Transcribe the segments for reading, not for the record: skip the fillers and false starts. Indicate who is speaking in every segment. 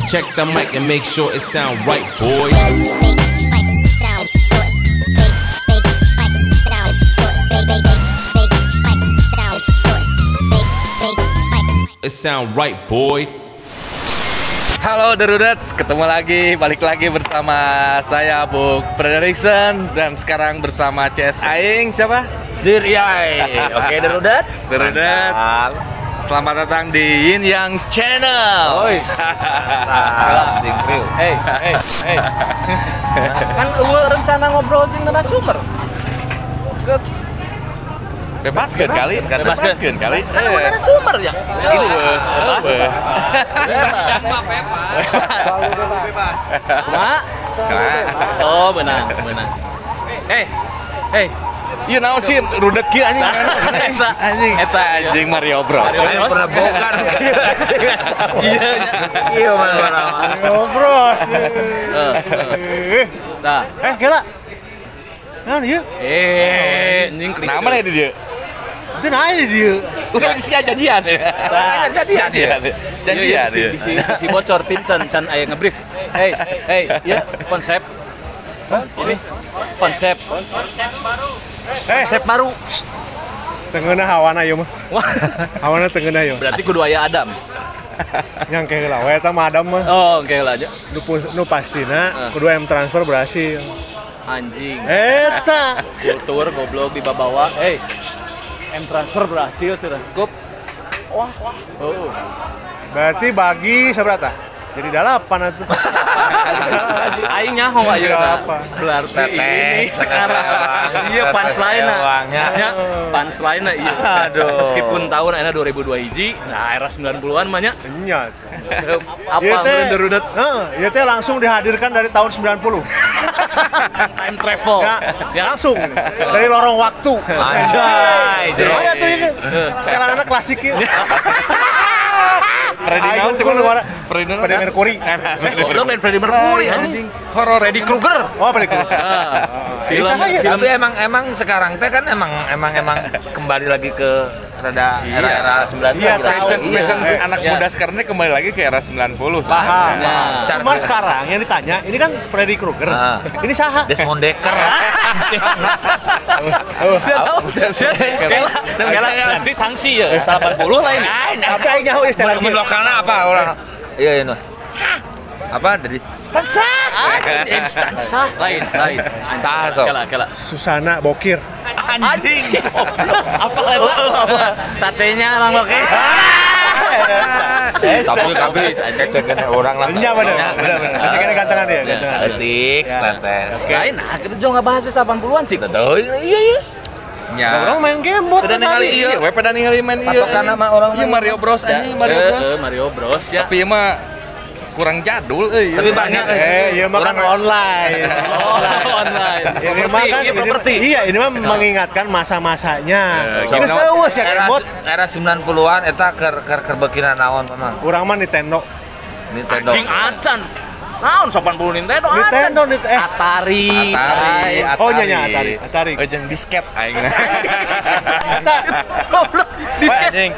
Speaker 1: Check the mic and make sure it sound right, boy. It sound right, boy.
Speaker 2: Halo Derudats, ketemu lagi, balik lagi bersama saya Buk Frederickson dan sekarang bersama CS Aing siapa?
Speaker 3: Sir Yai. Oke Derudat.
Speaker 2: Derudat. Selamat datang di Yin Yang Channel.
Speaker 3: Oi.
Speaker 4: Hey. Kan gue rencana ngobrol jeung narasumber.
Speaker 2: Bebaskan kali.
Speaker 4: Kan gue narasumber ya. Mak. Oh, benar. Hey.
Speaker 2: Iya naon sih rudet kieu anjing. Anjing Mario Bros.
Speaker 3: Saya pernah bongkar Iya Mario
Speaker 4: Bros. Nah, gila. Nah, dia. Anjing Chris.
Speaker 2: Nama ya dia.
Speaker 4: Itu nah dia.
Speaker 2: Udah di sini janjian ya. Janjian.
Speaker 4: Si bocor tim can aya ngebrief. Hey, ya konsep. Ini konsep baru.
Speaker 5: Tengeuna hawana ieu mah. Hawana tengeuna ieu.
Speaker 4: Berarti kudu aya Adam.
Speaker 5: Yang keheula we eta mah Adam mah.
Speaker 4: Oh, keheula aja.
Speaker 5: Nu pastina kudu transfer berhasil.
Speaker 4: Anjing.
Speaker 5: Eta
Speaker 4: Kultur goblok dibawa. Hey. Transfer berhasil cenah. Gop. Wah. Oh.
Speaker 5: berarti bagi saberata? Jadi 8 atuh.
Speaker 4: Aing nyaho ayeuna. Berarti ini sekarang. Iya punchline-na. Iya.
Speaker 3: Aduh.
Speaker 4: Meskipun tahun ayeuna 2002 hiji, nah era 90-an mah nya.
Speaker 5: Nya.
Speaker 4: Apa Derudat?
Speaker 5: Ieu teh langsung dihadirkan dari tahun 90.
Speaker 4: Time travel.
Speaker 5: Ya, langsung dari lorong waktu.
Speaker 3: Anjay.
Speaker 5: Oh ya tuh ini. Sekarang anak klasik ya. Freddie Mercury.
Speaker 4: Goblok main Freddie Mercury anjing. Horor Freddy Krueger.
Speaker 5: Oh, Freddie Krueger.
Speaker 4: Film.
Speaker 3: Tapi emang sekarang teh kan emang kembali lagi ke rada era 90
Speaker 5: Iya,
Speaker 2: fashion anak muda sekarang ini kembali lagi ke era 90
Speaker 5: Cuma sekarang yang ditanya, ini kan Freddy Krueger. Ini saha?
Speaker 3: Desmond Dekker.
Speaker 4: Nanti sanksi ya 80 lain.
Speaker 5: Tapi aing nyaho istilah
Speaker 3: Temen lokalnya apa orang? Iya. Apa dari
Speaker 4: Stansa lain.
Speaker 3: Saha sok?
Speaker 4: Kela.
Speaker 5: Susana Bokir.
Speaker 4: Anjing. Apa itu? Satenya Bang Bokir.
Speaker 3: Tapi cekeun orang lah.
Speaker 5: Iya benar. Masih kena gantengan dia.
Speaker 3: Etik, status.
Speaker 4: Lain, kita juga nggak bahas 80-an sih.
Speaker 3: Iya. Nya.
Speaker 5: Orang main game bot
Speaker 2: Pada ningali ieu, we pada ningali main ieu.
Speaker 3: Patokan sama orang
Speaker 2: ieu Mario Bros anjing,
Speaker 4: Mario Bros ya.
Speaker 2: Tapi ieu mah kurang jadul euy.
Speaker 3: Tapi banyak
Speaker 5: iya mah kan online.
Speaker 4: Online.
Speaker 5: Ini mah kan ini mah mengingatkan masa-masanya. Geus eueus ya kemot.
Speaker 3: Era 90-an eta keur beukina naon mah?
Speaker 5: Urang mah Nintendo.
Speaker 4: Anjing acan. Naon 80 Nintendo acan.
Speaker 5: Nintendo
Speaker 2: Atari.
Speaker 5: Oh nya Atari.
Speaker 2: Jeung disket aing.
Speaker 4: Goblok disket.
Speaker 2: Anjing.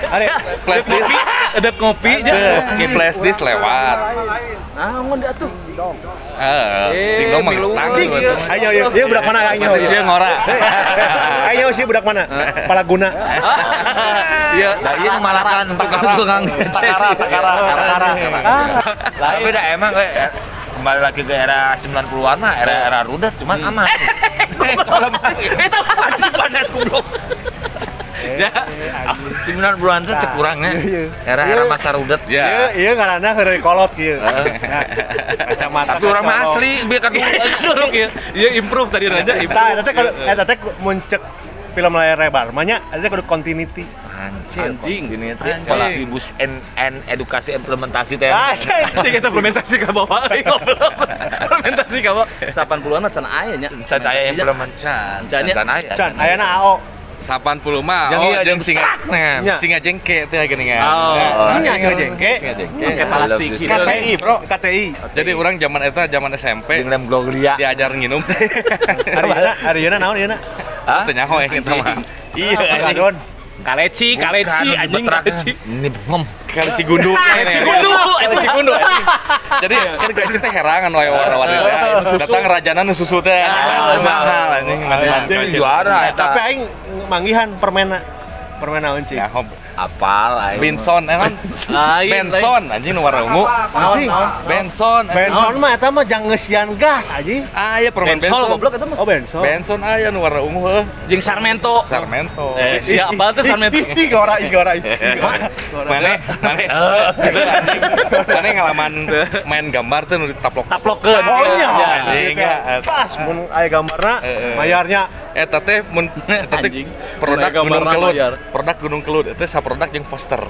Speaker 2: Flash disk.
Speaker 4: Ada kopi aja.
Speaker 2: Ki flash disk lewat.
Speaker 4: Naon da tuh?
Speaker 2: Ting dong mah stang.
Speaker 5: Ayo, ieu budak mana aing nyaho?
Speaker 2: Sia ngora.
Speaker 5: Ayo sih budak mana? Palaguna.
Speaker 4: Iya.
Speaker 3: Da ieu nu malakan tukang takara. Tapi dah emang kembali lagi ke era 90-an mah era rudet cuman aman.
Speaker 4: Itu anjing panas goblok.
Speaker 3: Ya, 90-an teh cek kurangnya. Era masa rudet.
Speaker 5: Iya ngaranna heureuy kolot kieu. Kacamata.
Speaker 3: Tapi orang mah asli biar kan
Speaker 4: Duruk ya. Iya improve tadi rada improve.
Speaker 5: Eta teh muncul film layar lebar mah nya ada kudu continuity.
Speaker 4: Anjing
Speaker 3: ini teh kolektifus and edukasi implementasi teh.
Speaker 4: Kita implementasi ka bawah. Implementasi ka bawah. 80-an can aya nya.
Speaker 3: Can aya implementasi. Can aya.
Speaker 5: Can ayana AO.
Speaker 2: 80 mah jeung singa jengke teh geuningan.
Speaker 5: Singa jengke.
Speaker 4: Kayak plastik gitu.
Speaker 5: KTI, Bro. KTI.
Speaker 2: Jadi orang zaman eta zaman SMP
Speaker 3: jeung lem gloglia
Speaker 2: diajar nginum teh.
Speaker 5: Ari yeuna naon yeuna?
Speaker 2: Teu nyaho yang eta mah. Iya anjing.
Speaker 4: Kaleci anjing kaleci.
Speaker 3: Ini ngom.
Speaker 2: Kaleci gundu. Kaleci gundu. Jadi kan kaleci teh herangan wae warna-warni teh. Datang rajana nu susu teh. Mahal anjing.
Speaker 3: Jadi juara eta.
Speaker 5: Tapi aing manggihan permen naon cing.
Speaker 2: Ya,
Speaker 3: Apal aing.
Speaker 2: Benson emang. Benson anjing nu warna ungu.
Speaker 5: Anjing.
Speaker 2: Benson.
Speaker 5: Benson mah eta mah jang ngeusian gas anjing.
Speaker 2: Aya permen
Speaker 4: Bensol
Speaker 2: Benson.
Speaker 4: goblok eta mah.
Speaker 5: Oh Benson.
Speaker 2: Benson aya nu warna ungu heuh.
Speaker 4: Jeung Sarmento.
Speaker 2: Sarmento.
Speaker 4: Siapa tuh Sarmento?
Speaker 5: Igora.
Speaker 2: Mana ngalaman main gambar tuh nu ditaplok.
Speaker 4: Taplokeun.
Speaker 5: Oh iya.
Speaker 2: Anjing ya.
Speaker 5: Pas mun aya gambarna mayarnya
Speaker 2: Eta teh mun eta teh
Speaker 4: Anjing.
Speaker 2: produk
Speaker 4: Mun aya
Speaker 2: Gunung
Speaker 4: gambar
Speaker 2: Kelut.
Speaker 4: mayar.
Speaker 2: Produk Gunung Kelut eta saproduk jeung poster.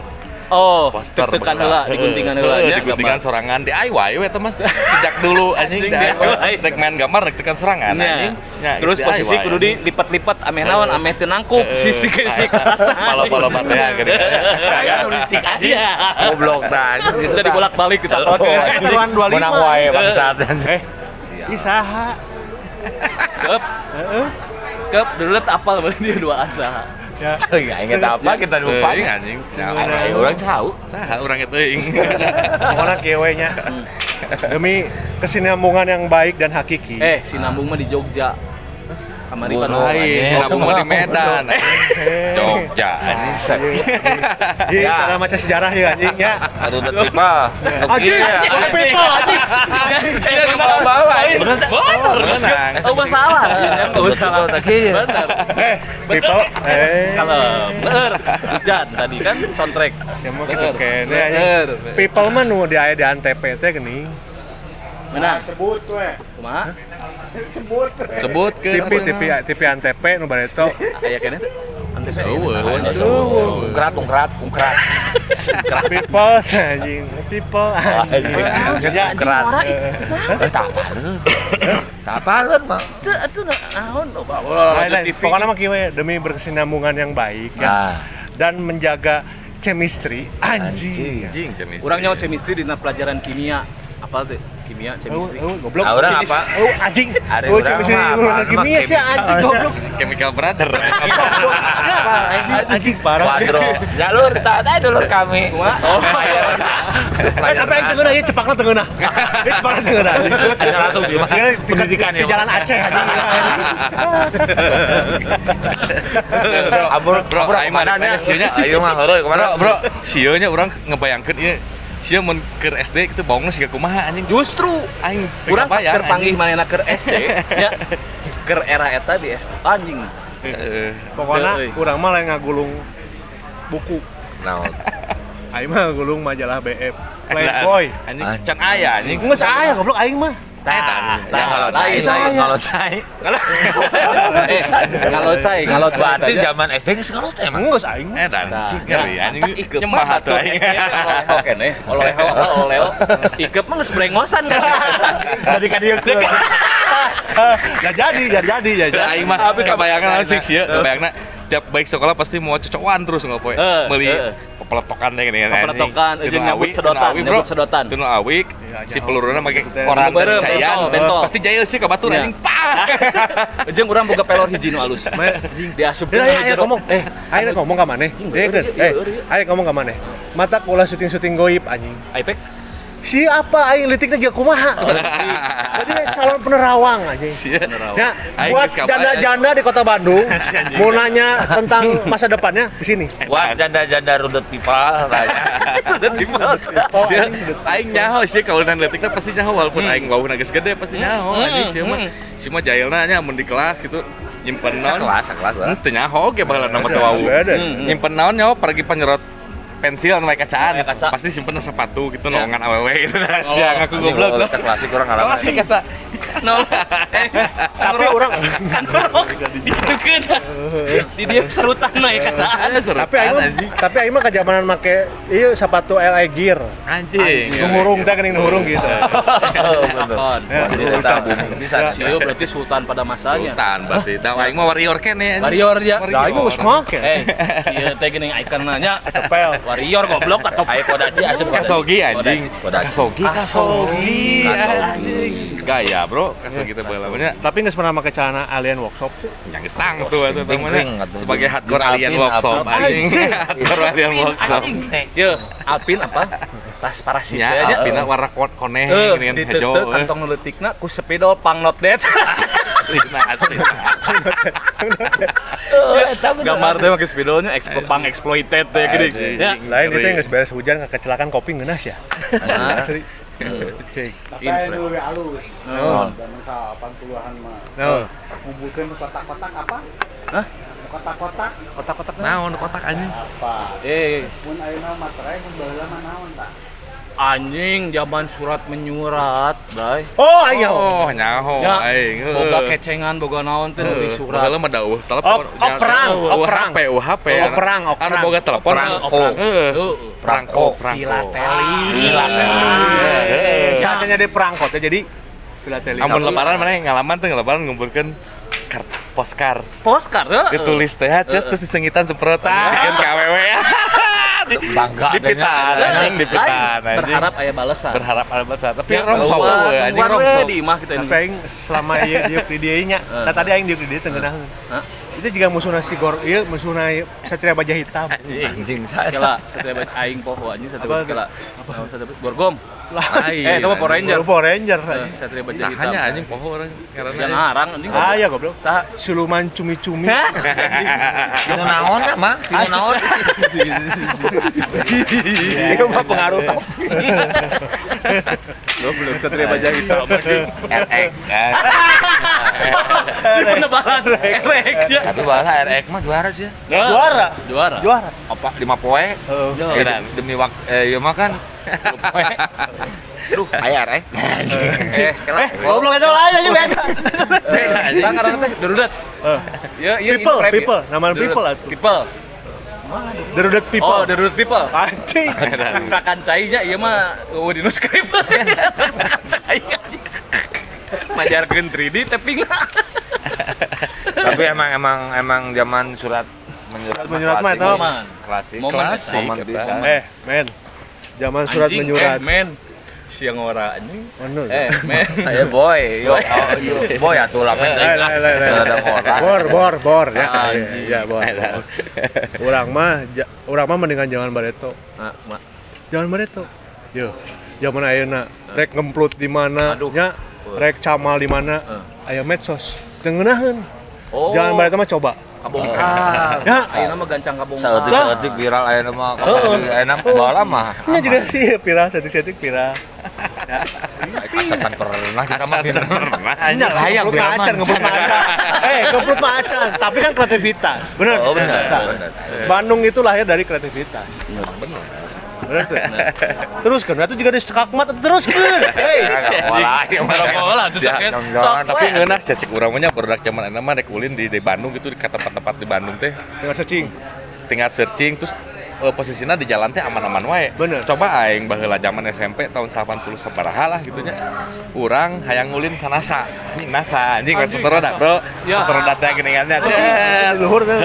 Speaker 4: Oh,
Speaker 2: Poster
Speaker 4: tekan heula, diguntingan heula nya.
Speaker 2: diguntingan sorangan DIY we eta Mas. Sejak dulu anjing DIY rek main gambar rek tekan sorangan anjing. Ya,
Speaker 4: Terus posisi kudu dilipat-lipat ameh naon, ameh teu nangkup sisi ke sisi.
Speaker 2: palo-palo batea gede.
Speaker 3: Aya nu licik aja. Goblok tah gitu.
Speaker 4: Udah dibolak-balik kita pakai.
Speaker 5: turuan 25.
Speaker 3: Menang wae bangsat.
Speaker 5: Ih saha?
Speaker 4: Kep dulu apal bener dia duaan saha.
Speaker 5: Ya.
Speaker 3: Enggak inget apa kita lupa.
Speaker 2: Anjing.
Speaker 3: Orang tahu.
Speaker 2: Saha urang eta teuing.
Speaker 5: Pokoknya kewe nya. Demi kesinambungan yang baik dan hakiki.
Speaker 4: Sinambung mah di Jogja. Kamari
Speaker 3: Gunung.
Speaker 4: pan
Speaker 2: Lain, sinabung mah di Medan. Jogja anjing.
Speaker 5: Iya, karena macam sejarah ya anjing ya.
Speaker 3: Aduh pipa.
Speaker 5: Anjing,
Speaker 2: Sia nu bawa ini.
Speaker 4: Bener.
Speaker 2: Menang.
Speaker 4: Oh, masalah. Enggak salah. Bener.
Speaker 5: People.
Speaker 4: Bener. Hujan tadi kan soundtrack.
Speaker 5: Semua gitu kene anjing. People mah nu di aya di Antep teh geuning.
Speaker 4: Menang.
Speaker 5: Sebut we.
Speaker 4: Kumaha?
Speaker 2: Sebut ke
Speaker 5: TV Antep nu bareto.
Speaker 4: Aya keneh teh. Antep.
Speaker 3: Ungkrat.
Speaker 5: People anjing. People anjing.
Speaker 4: Ya
Speaker 3: Ungkrat. Tapaleun mah.
Speaker 4: Teu atuh naon
Speaker 5: Lain-lain. Pokoknya mah kieu we, demi berkesinambungan yang baik ya. Dan menjaga chemistry anjing.
Speaker 2: Anjing cemis.
Speaker 4: Urang nyawa chemistry dina pelajaran kimia. Apal teh? Kimia, chemistry.
Speaker 5: Goblok.
Speaker 3: Urang apa?
Speaker 5: Anjing.
Speaker 3: Ada
Speaker 5: Oh,
Speaker 3: urang
Speaker 5: chemistry
Speaker 3: mah,
Speaker 5: kimia sih anjing goblok.
Speaker 2: Chemical Brother.
Speaker 5: Anjing parah.
Speaker 3: Quadro. Jalur tah dulur kami.
Speaker 4: Oh,
Speaker 5: Tapi aing teu ieu cepakna teu ngeunah. Ieu cepakna teu ngeunah.
Speaker 3: Ada langsung di mana? Pendidikan
Speaker 5: Di
Speaker 3: ya.
Speaker 5: Jalan Aceh anjing.
Speaker 3: Bro, aing mah nanya sionya. Ayo mah heureui kemana?
Speaker 2: Bro, sionya urang ngebayangkeun ieu sia mun keur SD kitu baungna siga kumaha anjing.
Speaker 4: justru
Speaker 2: Aing
Speaker 4: urang pas
Speaker 2: kebayang,
Speaker 4: keur panggil manehna keur SD nya keur era eta di SD anjing.
Speaker 5: Pokoknya
Speaker 4: Teu, euy.
Speaker 5: urang mah lain ngagulung buku.
Speaker 3: Naon?
Speaker 5: Aing mah ngagulung majalah BF. Playboy.
Speaker 2: Anjing can aya anjing.
Speaker 5: Geus aya goblok aing mah.
Speaker 3: Kalau cai,
Speaker 4: lain.
Speaker 3: kalau cai.
Speaker 4: Kalau
Speaker 3: Berarti zaman SD geus kalau cai mah.
Speaker 5: Geus aing mah.
Speaker 2: Anjing ngeri anjing nyembah atuh aing.
Speaker 4: Oke oleh ikep mah geus brengosan kan.
Speaker 5: Jadi ka dieu. Jadi.
Speaker 2: Aing mah tapi kabayangan langsung sih ya. Kabayangna tiap baik sekolah pasti mau cocokan terus nggak poe. Meuli peletokan teh gini
Speaker 4: Peletokan, jeung nyabut sedotan.
Speaker 2: Tunu awik si peluruna make koran
Speaker 4: Bentol,
Speaker 2: cayan.
Speaker 4: bentol.
Speaker 2: Pasti jail sih ka batur anjing.
Speaker 4: Jeung urang boga pelor hiji nu alus. Diasup
Speaker 5: Ayo ngomong. Ayo ngomong ka maneh. Ayo ngomong ka maneh. Mata kula syuting goib anjing.
Speaker 4: iPad
Speaker 5: Siapa aing leutikna ge kumaha? Jadi calon penerawang anjing. Ya, buat janda-janda di Kota Bandung mau nanya tentang masa depannya di sini.
Speaker 3: Buat janda-janda rudut pipa tanya.
Speaker 4: ada timbal.
Speaker 2: Aing nyaho sih kawinan leutikna pasti nyaho walaupun aing wawuna geus gede pasti nyaho anjing sih mah. Si mah jailna nya mun di kelas gitu nyimpen naon.
Speaker 3: Kelas lah.
Speaker 2: Teu nyaho ge baheula nama teu wau. Nyimpen naon nyaho pergi penyerot pensil anu kacaan. Pasti simpen sepatu gitu nongan awewe gitu. Sia ngaku goblok loh.
Speaker 3: Klasik orang ngalamin.
Speaker 2: Klasik kata. No.
Speaker 5: Tapi orang
Speaker 4: Kan dihidupkeun. Di dia serutan we kacaan.
Speaker 5: tapi aing mah kajamanan make ieu sepatu LA Gear.
Speaker 2: Anjing.
Speaker 5: Nuhurung teh geuning nuhurung gitu.
Speaker 4: Sakon.
Speaker 3: Jadi tentang bisa.
Speaker 4: Sio berarti sultan pada masanya.
Speaker 2: Sultan berarti. Tahu aing mah warrior kene anjing.
Speaker 4: Warrior ya.
Speaker 5: Da aing geus make.
Speaker 4: Ieu teh geuning ikonna nya tepel. Warrior goblok atau
Speaker 3: Ayo kodaci asup
Speaker 2: Kasogi anjing.
Speaker 3: Kodaci.
Speaker 2: Kasogi.
Speaker 3: Kasogi.
Speaker 2: Anjing. gaya bro, kasih gitu baheula nya.
Speaker 5: Tapi nggak pernah pakai celana Alien Workshop tuh.
Speaker 2: Yang stang tuh itu namanya sebagai hardcore Alien Workshop anjing. Hardcore Alien Workshop.
Speaker 4: Yo, Alpin apa? Tas parasit
Speaker 2: Ya,
Speaker 4: aja.
Speaker 2: Alpina warna koneh gini kan hijau.
Speaker 4: Diteuteuk kantong leutikna ku sepedol pang not dead.
Speaker 2: Asli.
Speaker 4: Gambar teh make spidolnya pang exploited teh gini. Ya.
Speaker 5: Lain itu yang nggak beres hujan kecelakaan kopi ngenas ya. Asli. Cek.
Speaker 4: Infra.
Speaker 5: Oh.
Speaker 6: Zaman ka 80-an mah.
Speaker 5: Oh.
Speaker 6: Ngumpulkeun kotak-kotak apa?
Speaker 4: Hah?
Speaker 6: Kotak-kotak
Speaker 4: Kotak-kotak
Speaker 2: Naon kotak anjing.
Speaker 6: apa?
Speaker 4: Eh,
Speaker 6: Mun ayeuna materai mun baheula mah naon tah?
Speaker 4: anjing zaman surat menyurat, bray.
Speaker 5: Oh, ayo.
Speaker 2: Oh, nyaho
Speaker 4: Ya,
Speaker 2: aing.
Speaker 4: boga kecengan, boga naon teh di surat.
Speaker 2: Baheula mah dawuh telepon.
Speaker 5: perang.
Speaker 2: UHP.
Speaker 5: Oh, perang.
Speaker 2: Anu boga telepon. Perangko.
Speaker 4: Filateli.
Speaker 5: Saatnya jadi perangko teh jadi filateli.
Speaker 2: Amun lebaran mana ngalaman tuh lebaran ngumpulkeun postcard.
Speaker 4: Postcard heuh.
Speaker 2: Ditulis teh terus disengitan semprotan bikin KWW ya.
Speaker 3: Bangga
Speaker 2: Dipitan anjing dipitan anjing.
Speaker 4: Berharap aya balasan.
Speaker 2: Berharap ada bahasa tapi
Speaker 4: Ya,
Speaker 2: rongsok
Speaker 4: keluar
Speaker 2: anjing rongsok.
Speaker 4: di imah kita
Speaker 5: Tapi aing selama ieu diuk di dieu nya. Nah tadi aing diuk di dieu teu ngeunaheun.
Speaker 4: Hah?
Speaker 5: Itu juga musuhna si Gor ieu musuhna Satria Baja Hitam.
Speaker 3: Anjing saya.
Speaker 4: Kela setiap aing poho anjing setiap
Speaker 5: Apa?
Speaker 4: kela. Setiap Gorgom.
Speaker 2: Lain.
Speaker 4: Itu mah Power Ranger.
Speaker 5: Power Ranger.
Speaker 4: Satria Baja Hitam.
Speaker 2: Sahanya anjing poho orang
Speaker 4: Yang
Speaker 2: karena
Speaker 4: ngarang anjing.
Speaker 5: Ah ya goblok.
Speaker 4: Saha?
Speaker 5: Suluman cumi-cumi.
Speaker 3: Tinu naon mah? Tinu naon? Itu mah pengaruh topi.
Speaker 4: Belum Satria Baja Hitam.
Speaker 3: RX kan.
Speaker 4: Di penebalan erek ya.
Speaker 3: Tapi bahala RX mah juara sih.
Speaker 5: Juara.
Speaker 4: Juara.
Speaker 5: Juara.
Speaker 3: Apa 5 poe?
Speaker 5: Heeh.
Speaker 3: Demi ieu mah kan 10 poe. Duh, aya RX.
Speaker 4: Kela.
Speaker 5: Goblok itu lah aja beda.
Speaker 4: Kita ngarang teh Darudat. Ya,
Speaker 5: People, nama people atuh.
Speaker 4: People.
Speaker 5: Darudat
Speaker 4: Oh,
Speaker 5: people.
Speaker 4: Darudat People.
Speaker 5: Anjing.
Speaker 4: Sakrakan cai nya ieu mah dinu script. Sakrakan cai. Majarkeun 3D tapi enggak.
Speaker 3: Tapi emang zaman surat
Speaker 5: Menyurat mah eta
Speaker 4: Man.
Speaker 3: klasik.
Speaker 4: Momen
Speaker 2: Klasik,
Speaker 3: Momen
Speaker 2: eta.
Speaker 3: pisan.
Speaker 5: men. Zaman surat
Speaker 4: Anjing,
Speaker 5: menyurat.
Speaker 4: men. Siang ora anjing.
Speaker 5: Anu.
Speaker 4: Men.
Speaker 3: Ayo boy, yo boy atuh lah men. Ada orang.
Speaker 5: Bor ya.
Speaker 4: Anjing.
Speaker 5: Ya, bor. Urang mah mendingan jangan bareto.
Speaker 4: Nah,
Speaker 5: Jangan bareto. Yo. Zaman ayeuna rek ngemplut di mana
Speaker 4: Aduh.
Speaker 5: nya, rek camal di mana. Aya medsos. Teu ngeunaheun.
Speaker 4: Oh.
Speaker 5: Jangan bareto mah coba.
Speaker 4: kabongkar.
Speaker 5: Ya.
Speaker 4: Ayeuna mah gancang kabongkar.
Speaker 3: Saeutik viral ayeuna mah. Ayeuna baheula mah.
Speaker 5: Nya juga sih viral, setik viral.
Speaker 3: Kasasan pernah kita mah
Speaker 2: pernah
Speaker 5: Nya
Speaker 3: hayang
Speaker 5: ngebut mah acan, ngebut mah acan. Ngebut mah acan, tapi kan kreativitas. Bener.
Speaker 3: Oh, bener.
Speaker 5: Nah, Bandung itu lahir dari kreativitas. Bener tuh. Teruskan, itu juga di skakmat teruskan. Hei.
Speaker 4: Olah,
Speaker 2: tapi ngeunah cek urang mah nya barudak zaman eta mah rek ulin di Bandung gitu di tempat-tempat di Bandung teh.
Speaker 5: Tinggal searching
Speaker 2: Terus posisinya di jalan teh aman-aman wae.
Speaker 5: Bener.
Speaker 2: Coba aing baheula zaman SMP tahun 80 sabaraha lah gitu nya. Urang hayang ulin ka NASA. Anjing NASA, anjing masuk roda, Bro.
Speaker 4: Ya.
Speaker 2: Motor roda teh geuningannya. Ces.
Speaker 5: luhur teh.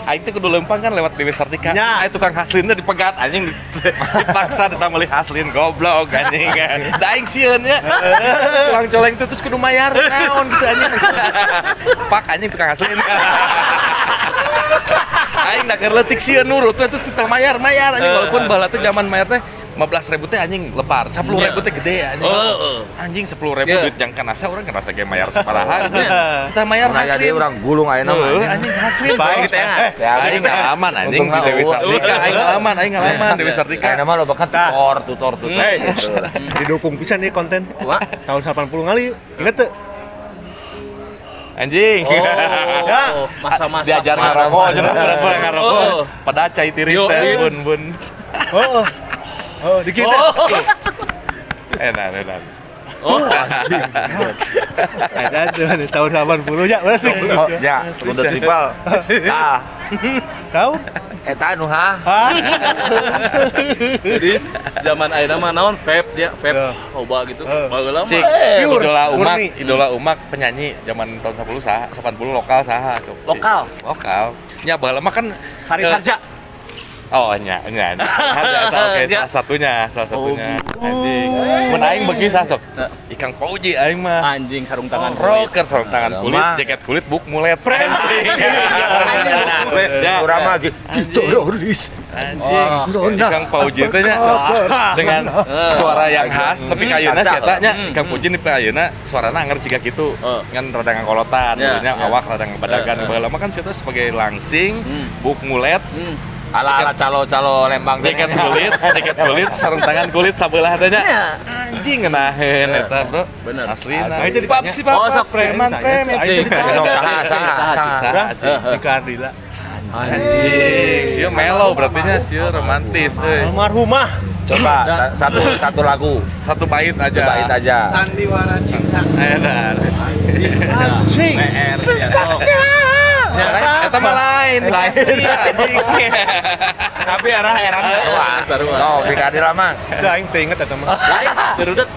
Speaker 2: Aing teh kudu lempang kan lewat Dewi Sartika.
Speaker 5: Ya.
Speaker 2: Tukang haslin teh dipegat anjing dipaksa datang meuli haslin goblok anjing. Da aing sieun nya. Tukang coleng teh terus kudu mayar naon gitu anjing. Pak anjing tukang haslin. Aing da keur leutik sieun nurut terus kita mayar anjing walaupun baheula teh zaman mayar teh 15.000 teh anjing lepar, 10.000 teh gede anjing. Anjing 10.000 duit jang kana sa urang ngerasa ge mayar sabaraha gitu. Kita mayar
Speaker 3: Jadi
Speaker 2: haslin.
Speaker 3: orang gulung ayeuna mah.
Speaker 2: Anjing haslin.
Speaker 5: Baik,
Speaker 2: Aing ngalaman anjing di Dewi Sartika, aing ngalaman Dewi Sartika.
Speaker 3: Ayeuna mah loba kan tutor.
Speaker 5: didukung pisan nih konten. Tahun 80 kali, inget tuh.
Speaker 2: Anjing.
Speaker 4: Oh, masa-masa
Speaker 2: Diajar ngarokok, pura-pura ngarokok. Pada cai tiris teh bun.
Speaker 5: Oh, dikit.
Speaker 2: Enak.
Speaker 4: Oh,
Speaker 5: Ada tuh nih, tahun 80 ya, berarti.
Speaker 3: Ya, udah tripal. Ah,
Speaker 5: Tahu?
Speaker 3: eta anu ha.
Speaker 4: jadi zaman ayeuna mah naon vape
Speaker 5: Ya.
Speaker 4: loba gitu. Baheula mah
Speaker 2: Cik,
Speaker 5: pure,
Speaker 2: idola umak penyanyi zaman tahun 10 saha, 80 lokal saha. Cok.
Speaker 4: Lokal.
Speaker 2: Nya baheula mah kan
Speaker 4: Farid Harja.
Speaker 2: Oh, nya. Ada oke salah satunya. Anjing. Mun aing beuki sasok. Ikang Pauji aing mah.
Speaker 4: Anjing sarung tangan
Speaker 2: Rocker sarung tangan kulit, jaket kulit, buk mulet. Anjing.
Speaker 3: Urang mah gitu. Teroris.
Speaker 2: Anjing. Ikang Pauji teh nya dengan suara yang khas tapi kayeuna sia eta nya Ikang Pauji di ayeuna suarana anger siga kitu. Ngan rada ngakolotan, nya awak rada ngabadagan. Baheula mah kan sia sebagai langsing, buk mulet.
Speaker 3: Ala calo Lembang
Speaker 2: Jaket kulit, sarung tangan kulit sabelah teh nya. Anjing ngeunaheun eta, Bro.
Speaker 4: Bener.
Speaker 2: Aslina.
Speaker 5: Nah, itu ditanya.
Speaker 2: Pap si pap.
Speaker 4: Oh, sok
Speaker 2: preman.
Speaker 4: Anjing.
Speaker 3: Saha.
Speaker 5: Di Kardila.
Speaker 2: Anjing, sia melo berarti nya sia romantis euy.
Speaker 5: Almarhumah.
Speaker 3: Coba satu lagu.
Speaker 2: Satu bait aja.
Speaker 6: Sandiwara cinta.
Speaker 2: Edan.
Speaker 5: Anjing.
Speaker 2: Eta mah lain, anjing.
Speaker 3: Tapi arah
Speaker 4: Sarua.
Speaker 3: Oh, di Kadira mah.
Speaker 5: Da aing teu inget eta mah.
Speaker 4: Lain gerudet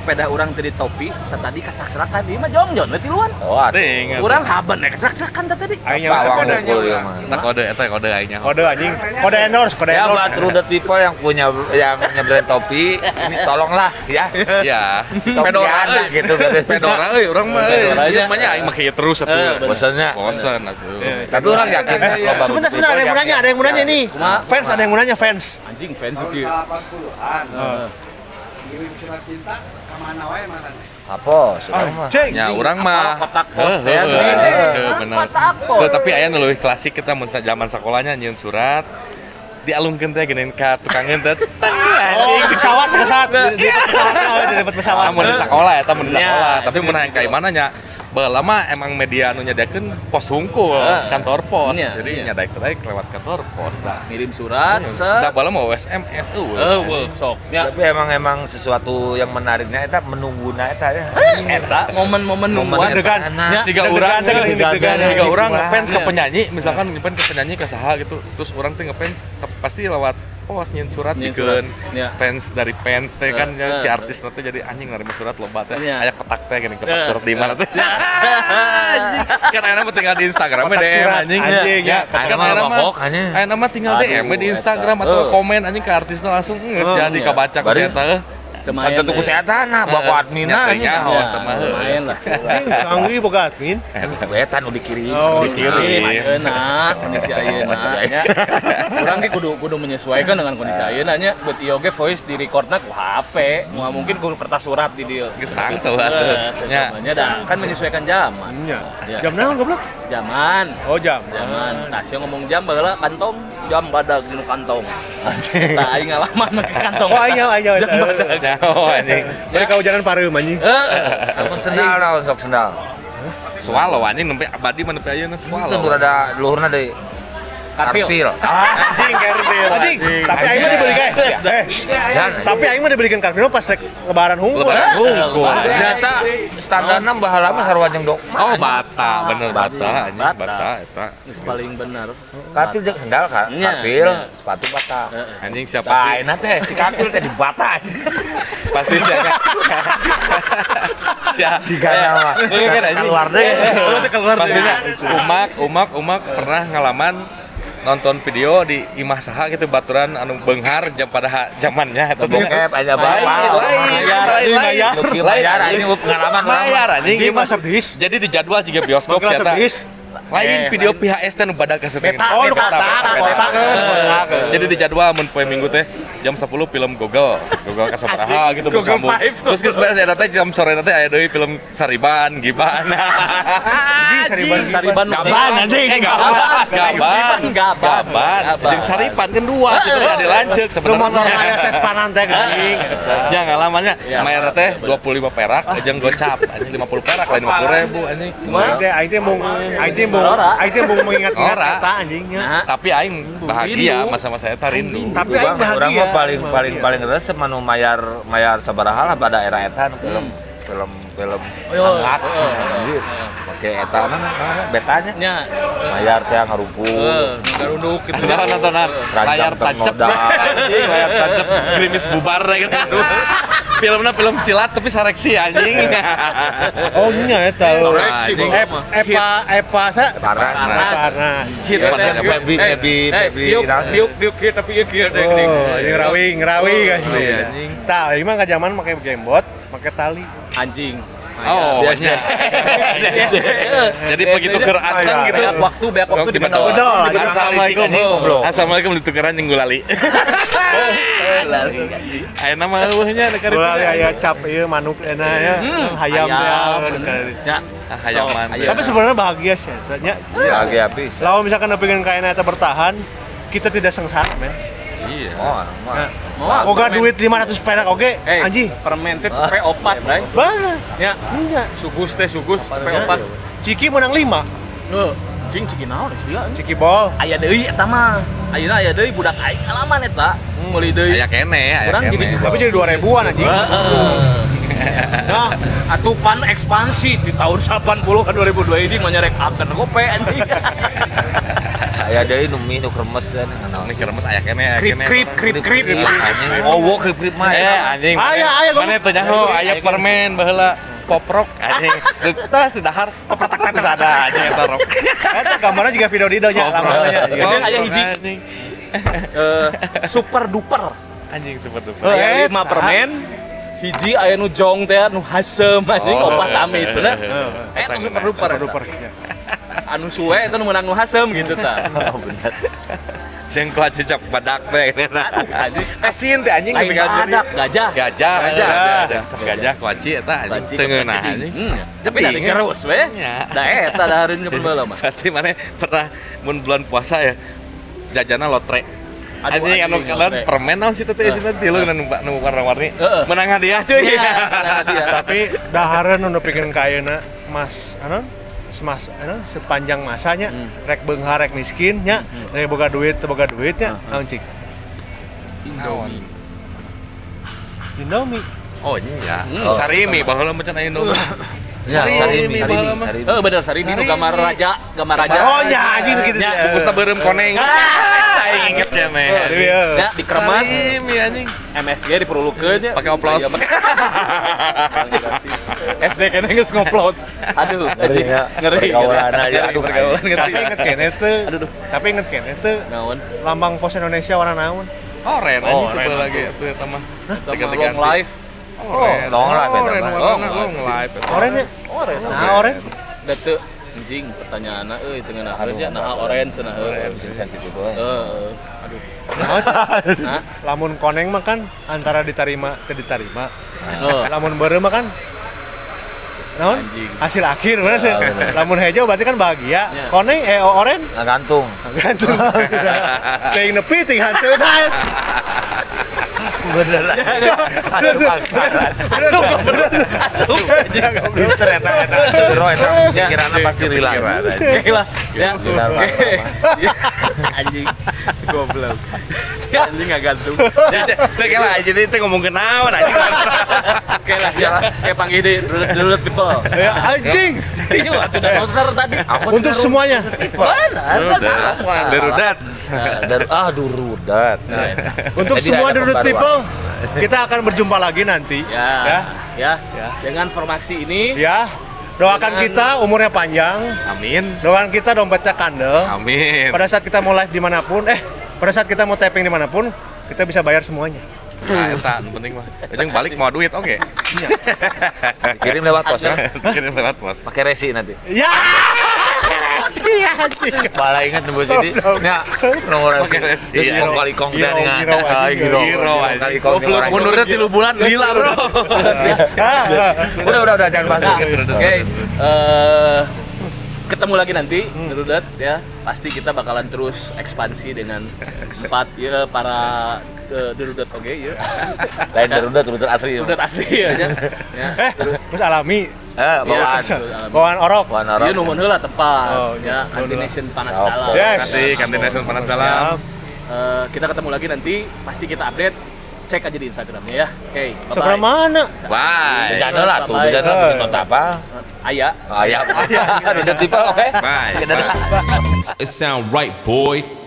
Speaker 4: peda urang tadi topi, tadi kacak-cerakan ieu mah jongjon we tiluan.
Speaker 3: Oh,
Speaker 2: Ting.
Speaker 4: Urang haban kacak-cerakan tadi.
Speaker 5: Aing
Speaker 3: bawang
Speaker 5: yang
Speaker 3: mukul ya mah.
Speaker 2: Eta kode aingnya.
Speaker 5: kode anjing. Kode endorse.
Speaker 3: Ya buat Rudet people yang punya brand topi, ini tolonglah ya.
Speaker 2: Ya.
Speaker 3: Pedora gitu.
Speaker 2: Pedora euy urang mah euy. Ieu mah nya aing make ieu terus atuh.
Speaker 3: Bosannya.
Speaker 2: Bosan atuh.
Speaker 3: Tapi orang yakin loba
Speaker 5: Sebentar ada yang mau nanya nih. Fans ada yang mau nanya fans.
Speaker 4: Anjing fans kieu.
Speaker 6: 80-an. Ngirim surat cinta ke mana wae mana nih?
Speaker 3: apa sudah mah.
Speaker 5: Ceng.
Speaker 2: Ya urang mah
Speaker 4: kotak pos teh.
Speaker 2: bener. Tapi aya nu leuwih klasik kita mun zaman sakolanya nyieun surat dialungkeun teh geuning ka tukang teh.
Speaker 5: Oh, di pesawat di pesawat.
Speaker 2: Mun di sakola eta mun di sakola, tapi mun hayang ka imana nya baheula mah emang media anu nyadiakeun pos hungkul, kantor pos. Jadi nyadaek lewat kantor pos tah.
Speaker 4: Ngirim surat,
Speaker 2: Da baheula mah SMS
Speaker 4: sok.
Speaker 3: Tapi emang sesuatu yang menariknya eta menungguna eta ya.
Speaker 4: Eta momen-momen nungguan
Speaker 5: Degan.
Speaker 2: siga urang ngefans ke penyanyi, misalkan ngefans ke penyanyi ke saha gitu. Terus urang teh ngefans pasti lewat pos nyieun surat dikeun. Fans dari fans teh kan si artis teh jadi anjing narima surat loba teh. Aya kotak teh geuning kotak surat di mana teh. Anjing. Kan ayeuna mah tinggal di Instagram DM anjing.
Speaker 5: Ya.
Speaker 2: Kan ayeuna mah tinggal DM di Instagram atau komen anjing ke artisna langsung geus jadi kabaca ku eta.
Speaker 3: Tentu kesehatan nah bawa adminna
Speaker 2: nya
Speaker 4: lumayan lah.
Speaker 5: Canggih boga admin.
Speaker 3: Wetan udah dikirim.
Speaker 4: Enak kondisi ayeuna nya. Urang ge kudu menyesuaikan dengan kondisi ayeuna nya. Bet ieu ge voice di recordna ku HP, moal mungkin ku kertas surat di dieu.
Speaker 2: Geus tangteu atuh.
Speaker 4: Nya kan menyesuaikan zaman.
Speaker 5: Nya. Jam naon goblok?
Speaker 4: Zaman.
Speaker 5: Oh, jam.
Speaker 4: Nah, sieun ngomong jam baheula kantong, jam badag dinu kantong. Tah aing ngalaman make kantong.
Speaker 5: Oh, aing
Speaker 4: jam badag.
Speaker 2: Oh anjing.
Speaker 5: Bari ka hujanan pareum anjing.
Speaker 3: Namun sendal naon sok sendal.
Speaker 2: Swallow anjing nempe abadi mah nempe ayeuna swallow.
Speaker 3: Itu rada luhurna deui. Karpil.
Speaker 2: Anjing karpil.
Speaker 5: Anjing, tapi aing mah dibelikan. Tapi aing mah dibelikan karpil pas rek lebaran hungkul.
Speaker 3: Ternyata standarna baheula mah sarua jeung dok.
Speaker 2: Oh bata, bener bata anjing bata eta.
Speaker 4: Geus paling bener.
Speaker 3: Karpil jeung sendal kan. Karpil, sepatu bata.
Speaker 2: Anjing siapa sih?
Speaker 3: Ayeuna teh si karpil teh di bata anjing.
Speaker 2: Pasti siapa?
Speaker 3: Jigana mah. Keluar deh.
Speaker 2: Pastinya umak pernah ngalaman nonton video di imah saha gitu baturan anu beunghar pada zamannya eta
Speaker 3: bokep aja
Speaker 2: lain
Speaker 3: ini pengalaman
Speaker 2: mayar anjing
Speaker 5: Di masak dis.
Speaker 2: jadi di jadwal juga bioskop sia eta lain video PHS teh nu badag kaseteng
Speaker 5: Oh, nu kotak.
Speaker 2: jadi di jadwal mun poe Minggu teh jam 10 film Google ka sabaraha gitu bersambung terus geus beres eta teh jam sore teh aya deui film Sariban Giban
Speaker 4: Sariban
Speaker 2: Gaban anjing Gaban jeung Saripan kan dua situ ada lanceuk sebenarnya
Speaker 5: Motor aya sespanan teh geuning.
Speaker 2: Ya ngalamannya mayar teh 25 perak jeung gocap anjing 50 perak lain 50.000 anjing.
Speaker 5: Aing teh mau mengingat-ingat eta anjingnya.
Speaker 2: Tapi aing bahagia masa-masa eta rindu.
Speaker 5: Tapi aing
Speaker 3: Urang
Speaker 5: bahagia.
Speaker 3: mah paling resep anu mayar sabaraha lah pada era eta film film
Speaker 4: Yo,
Speaker 3: hangat anjir. Pakai eta betanya.
Speaker 4: nya
Speaker 3: Mayar teh ngarumpul.
Speaker 4: ngarunduk gitu
Speaker 2: Nah, nontonan layar tancep. Anjing, layar tancep gerimis bubar gitu. Filmnya film silat tapi sareksi anjing.
Speaker 5: Oh nya eta.
Speaker 4: Koreksi
Speaker 5: Epa sa
Speaker 3: Panas.
Speaker 2: Hit padahal
Speaker 4: diuk tapi ieu kieu deh.
Speaker 5: Oh, ini ngerawi guys.
Speaker 2: Iya.
Speaker 5: Tah, ini mah enggak zaman pakai gamebot, pakai tali.
Speaker 4: Anjing.
Speaker 2: Oh, biasanya. Jadi begitu keur anteng gitu.
Speaker 4: Banyak waktu di
Speaker 2: Betul.
Speaker 5: Bedol.
Speaker 2: Assalamualaikum.
Speaker 3: Goblok.
Speaker 2: Assalamualaikum ditukeran jeung gulali. Aya nama eueuhnya da
Speaker 5: Ulah aya cap ieu manuk euna ya, hayam teh.
Speaker 4: Ya,
Speaker 2: hayaman.
Speaker 5: Tapi sebenarnya bahagia sih, nya.
Speaker 3: Lagi habis.
Speaker 5: Lawan misalkan pengen kainnya eta bertahan, kita tidak sengsara, men.
Speaker 2: Iya.
Speaker 5: Boga duit 500 perak oge, anjing.
Speaker 4: permen teh cepet opat, bray.
Speaker 5: Bener.
Speaker 4: Ya,
Speaker 5: Iya.
Speaker 4: sugus cepet opat.
Speaker 5: Ciki menang 5.
Speaker 4: Cing ciki naon sih ya?
Speaker 5: Ciki bol.
Speaker 4: Aya deui eta mah. Ayeuna aya deui budak aing kalaman eta. Meuli deui.
Speaker 2: Aya kene, aya
Speaker 4: Urang
Speaker 2: kene.
Speaker 5: Tapi jadi 2000-an anjing. Nah,
Speaker 4: Atupan ekspansi di tahun 80 ke 2002 ini menyerek akan kope anjing.
Speaker 3: Aya deui nu mie nu kremes kan
Speaker 2: Ini kremes aya kene, aya kene.
Speaker 4: Krip.
Speaker 3: Oh, krip mah.
Speaker 2: Anjing.
Speaker 5: Aya,
Speaker 2: Mana teh nyaho aya permen baheula poprok anjing. Tah sedahar petak teh sada anjing eta rok.
Speaker 5: eta gambarnya juga video dido nya, lamanya.
Speaker 4: Anjing aya hiji. Super duper.
Speaker 2: Anjing seperti itu.
Speaker 4: Aya 5 permen. Hiji aya nu jong teh nu hasem anjing opat amis bener. Eta super duper.
Speaker 5: Super.
Speaker 4: Anu suwe eta nu meunang nu hasem gitu tah.
Speaker 3: Oh, bener.
Speaker 2: Jengkol cicak badak teh anjing. Asin teh anjing
Speaker 4: Lain badak gajah.
Speaker 2: Gajah. Gajah kuaci eta anjing teungeunah anjing.
Speaker 4: Tapi dari terus we.
Speaker 2: Ya.
Speaker 4: Da eta dahareun ke baheula mah.
Speaker 2: Pasti mana pernah mun bulan puasa ya jajana lotre. Anjing anu kalian permen naon situ teh isina tilu nu warna-warni. Menang hadiah cuy.
Speaker 5: Tapi dahareun nu pikeun ka ayeuna Mas sepanjang masanya rek beunghar rek miskin nya rek boga duitnya naon cik Indomie
Speaker 2: Oh iya. Sarimi baheula macan aya Indomie.
Speaker 3: Sarimi.
Speaker 4: Bener sarimi nu gambar raja.
Speaker 5: oh nya anjing gitu
Speaker 2: Ya, bungkusna beureum koneng. Aing inget ya meh.
Speaker 4: Ya dikeremas
Speaker 2: Sarimi anjing.
Speaker 4: MSG diperulukeun nya.
Speaker 2: Pakai oplos.
Speaker 4: SD kene geus ngoplos. Aduh, ngeri.
Speaker 3: Pergaulan aja.
Speaker 4: Aduh, pergaulan ngeri.
Speaker 5: tapi inget kene teu
Speaker 4: Naon?
Speaker 5: lambang pos Indonesia warna naon
Speaker 2: Oren anjing tipe lagi itu eta mah.
Speaker 4: Long life.
Speaker 3: Long life eta mah.
Speaker 2: Long life.
Speaker 5: oren ya nah oren
Speaker 4: Da teu anjing pertanyaanna euy teu ngeunaheun nya naha orange cenah heuh.
Speaker 3: Bisa sensitif we.
Speaker 4: Aduh.
Speaker 5: nah lamun koneng mah kan antara diterima teu diterima
Speaker 4: Oh.
Speaker 5: lamun beureum mah kan naon hasil akhir bener teh lamun hejo berarti kan bahagia koneng oren
Speaker 3: Gantung.
Speaker 5: gantung teuing nepi teuing hanteu
Speaker 3: Bener lah. Pinter eta. Bro eta pikiranna pasti rilang.
Speaker 4: Oke lah. Ya. Oke. Anjing. Goblok. Si anjing enggak gantung.
Speaker 2: Teh kala aja teh ngomong ke naon anjing.
Speaker 4: Oke lah, ya. Kayak panggil di Duluth People.
Speaker 5: ya anjing
Speaker 4: Itu udah poster tadi.
Speaker 5: untuk semuanya
Speaker 2: Derudat.
Speaker 3: Durudat.
Speaker 5: untuk
Speaker 3: Jadi
Speaker 5: semua
Speaker 3: ada
Speaker 5: Duluth
Speaker 3: pembaruan.
Speaker 5: People kita akan berjumpa lagi nanti
Speaker 4: Ya. Dengan formasi ini
Speaker 5: ya doakan kita umurnya panjang
Speaker 2: Amin.
Speaker 5: doakan kita dompetnya kandel
Speaker 2: Amin.
Speaker 5: pada saat kita mau live dimanapun pada saat kita mau tapping dimanapun kita bisa bayar semuanya
Speaker 2: Nah, eta nu penting mah. Ujung balik mau duit oke.
Speaker 3: Kirim lewat pos ya.
Speaker 2: Kirim lewat pos.
Speaker 3: Pakai resi nanti.
Speaker 5: ya anjing
Speaker 3: Malah ingat nembus ini. Nya nomor resi.
Speaker 2: Pakai resi.
Speaker 3: Terus
Speaker 2: Iya.
Speaker 3: kali kong teh
Speaker 5: Giro,
Speaker 3: Giro kali kong
Speaker 2: Munurnya 3 bulan gila, Bro.
Speaker 3: Udah jangan bahas.
Speaker 4: Oke. Ketemu lagi nanti Duluth ya. Pasti kita bakalan terus ekspansi dengan 4 ya para Duluth oke ya.
Speaker 3: Lain Duluth asli.
Speaker 4: Duluth asli ya.
Speaker 5: terus alami
Speaker 3: Bawaan
Speaker 5: orok
Speaker 4: Ieu nuhun heula tempat
Speaker 5: Oh,
Speaker 4: ya
Speaker 5: iya.
Speaker 4: Kantination Panas
Speaker 3: Oke.
Speaker 4: Dalam.
Speaker 5: Yes.
Speaker 2: Kasih Kantin Nation Panas Dalam.
Speaker 4: Kita ketemu lagi nanti pasti kita update cek aja di Instagramnya ya. Oke, bye-bye.
Speaker 5: Instagram mana?
Speaker 3: Bye. Bisa lah tuh,
Speaker 4: Bye.
Speaker 3: bisa bisa nonton apa?
Speaker 4: Aya.
Speaker 3: Ayam. Udah tipe oke.
Speaker 2: Bye.
Speaker 1: It sound right, boy.